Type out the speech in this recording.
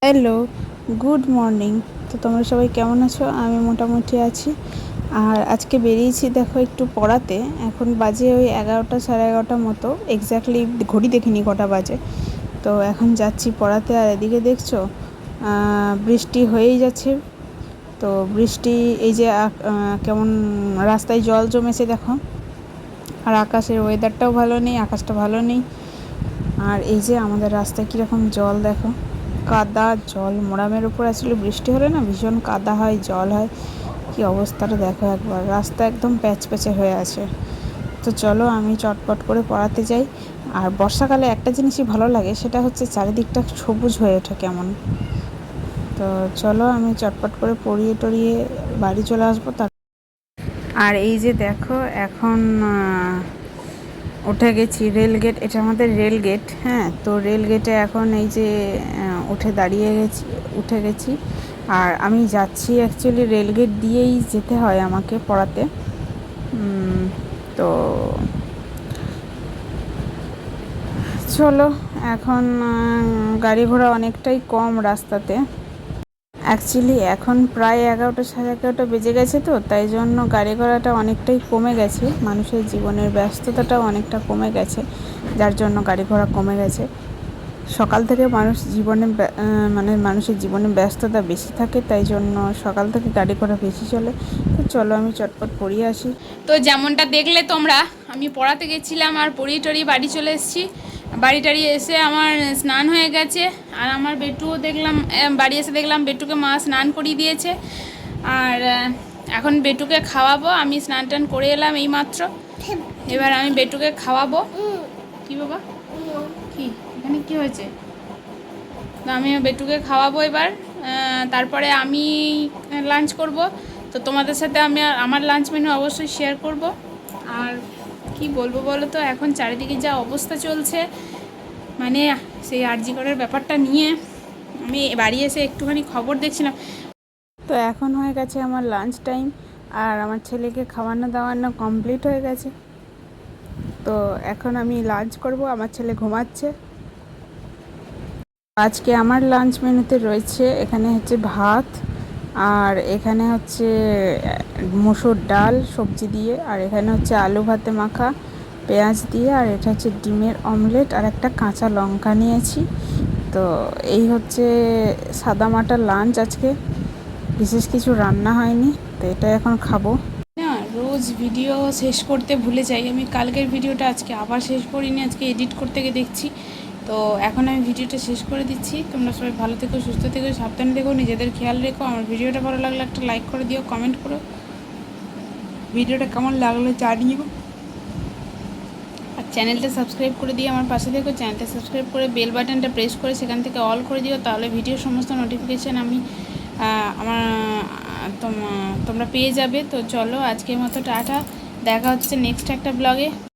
Hello, good morning. তো তোমরা সবাই কেমন আছো? আমি মোটামুটি আছি। আর আজকে বেরিয়েছি দেখো একটু পড়াতে। এখন বাজে ওই 11টা 11:30 মতো, এক্স্যাক্টলি ঘড়ি দেখিনি কটা বাজে। তো এখন যাচ্ছি পড়াতে। আর এদিকে দেখছো বৃষ্টি হয়েই যাচ্ছে। তো বৃষ্টি এই যে কেমন রাস্তায় জল জমেছে দেখো। আর আকাশের ওয়েদারটাও ভালো নেই, আকাশটা ভালো নেই। আর এই যে আমাদের রাস্তায় কীরকম জল দেখো, কাদা জল। মোরামের উপর আসলে বৃষ্টি হলে না ভীষণ কাদা হয়, জল হয়। কি অবস্থাটা দেখো একবার, রাস্তা একদম প্যাচ প্যাচে হয়ে আছে। তো চলো আমি চটপট করে পড়াতে যাই। আর বর্ষাকালে একটা জিনিসই ভালো লাগে, সেটা হচ্ছে চারিদিকটা সবুজ হয়ে ওঠে কেমন। তো চলো আমি চটপট করে পড়িয়ে টড়িয়ে বাড়ি চলে আসবো। আর এই যে দেখো এখন উঠে গেছি রেল গেট, এটা আমাদের রেল গেট। হ্যাঁ, তো রেল গেটে এখন এই যে উঠে গেছি। আর আমি যাচ্ছি অ্যাকচুয়ালি রেল গেট দিয়েই যেতে হয় আমাকে পড়াতে। তো চলো এখন গাড়ি ঘোড়া অনেকটাই কম রাস্তাতে। অ্যাকচুয়ালি এখন প্রায় 11টা 11:30 বেজে গেছে, তো তাই জন্য গাড়ি ঘোড়াটা অনেকটাই কমে গেছে, মানুষের জীবনের ব্যস্ততাটাও অনেকটা কমে গেছে, যার জন্য গাড়ি ঘোড়া কমে গেছে। সকাল থেকে মানুষের জীবনে ব্যস্ততা বেশি থাকে, তাই জন্য সকাল থেকে গাড়ি ঘোড়া বেশি চলে। তো চলো আমি চটপট পড়িয়ে আসি। তো যেমনটা দেখলে তোমরা, আমি পড়াতে গেছিলাম আর পড়িয়ে টড়িয়ে বাড়ি চলে এসেছি। বাড়ি টাড়ি এসে আমার স্নান হয়ে গেছে। আর আমার বেটুও দেখলাম, বাড়ি এসে দেখলাম বেটুকে মা স্নান করিয়ে দিয়েছে। আর এখন বেটুকে খাওয়াবো। আমি স্নান টান করে এলাম এইমাত্র। এবার আমি বেটুকে খাওয়াবো। কি বাবা, কি এখানে কি হয়েছে? তো আমি বেটুকে খাওয়াবো এবার। তারপরে আমি লাঞ্চ করব। তো তোমাদের সাথে আমি আমার লাঞ্চ মেনু অবশ্যই শেয়ার করব। আর কি বলবো বলো তো, এখন চারিদিকে যা অবস্থা চলছে, মানে সেই আরজি করের ব্যাপারটা নিয়ে আমি বাড়ি এসে একটুখানি খবর দেখছিলাম। তো এখন হয়ে গেছে আমার লাঞ্চ টাইম, আর আমার ছেলেকে খাওয়ানো দাওয়ানো কমপ্লিট হয়ে গেছে। তো এখন আমি লাঞ্চ করব, আমার ছেলে ঘুমাচ্ছে। আজকে আমার লাঞ্চ মেনুতে রয়েছে, এখানে হচ্ছে ভাত, আর এখানে হচ্ছে মুসুর ডাল সবজি দিয়ে, আর এখানে হচ্ছে আলু ভাতে মাখা পেঁয়াজ দিয়ে, আর এটা হচ্ছে ডিমের অমলেট, আর একটা কাঁচা লঙ্কা নিয়েছি। তো এই হচ্ছে সাদামাটা লাঞ্চ আজকে, বিশেষ কিছু রান্না হয়নি। তো এটা এখন খাবো। না, রোজ ভিডিও শেষ করতে ভুলে যাই। আমি কালকের ভিডিওটা আজকে আবার শেষ করিনি, আজকে এডিট করতে গিয়ে দেখছি। তো এখন আমি ভিডিওটা শেষ করে দিচ্ছি। তোমরা সবাই ভালো থেকো, সুস্থ থেকো, সাবধানে থেকো, নিজেদের খেয়াল রেখো। আমার ভিডিওটা ভালো লাগলে একটা লাইক করে দিও, কমেন্ট করো, ভিডিওটা কেমন লাগলো জানিও। আর চ্যানেলটা সাবস্ক্রাইব করে দিয়ে আমার পাশে থেকো। চ্যানেলটা সাবস্ক্রাইব করে বেল বাটনটা প্রেস করে সেখান থেকে অল করে দিও, তাহলে ভিডিওর সমস্ত নোটিফিকেশান আমি আমার তোমরা পেয়ে যাবে। তো চলো আজকের মতো টাটা, দেখা হচ্ছে নেক্সট একটা ব্লগে।